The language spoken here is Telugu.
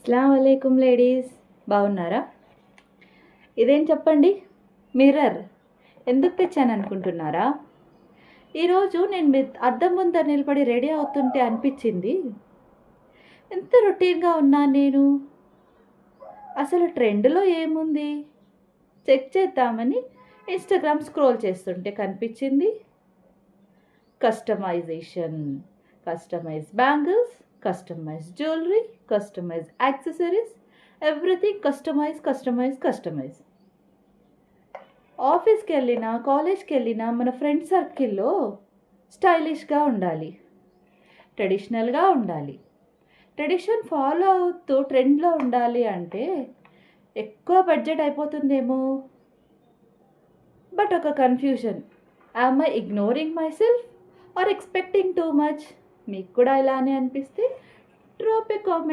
అస్సలాము అలైకుం లేడీస్, బాగున్నారా? ఇదేం చెప్పండి, మిర్రర్ ఎందుకు తెచ్చాను అనుకుంటున్నారా? ఈరోజు నేను మీ అద్దం ముందర నిలబడి రెడీ అవుతుంటే అనిపించింది, ఎంత రొటీన్గా ఉన్నాను నేను. అసలు ట్రెండ్లో ఏముంది చెక్ చేద్దామని ఇన్స్టాగ్రామ్ స్క్రోల్ చేస్తుంటే కనిపించింది customization. Customize bangles, customize jewellery, customize accessories, everything customize customize customize. ఆఫీస్కి వెళ్ళినా కాలేజ్కి వెళ్ళినా మన ఫ్రెండ్ సర్కిల్లో స్టైలిష్గా ఉండాలి, ట్రెడిషనల్గా ఉండాలి. ట్రెడిషన్ ఫాలో అవుతూ ట్రెండ్లో ఉండాలి అంటే ఎక్కువ బడ్జెట్ అయిపోతుందేమో. బట్ ఒక confusion, am I ignoring myself or expecting too much? మీకు కూడా ఇలానే అనిపిస్తే డ్రాప్ ఏ కామెంట్.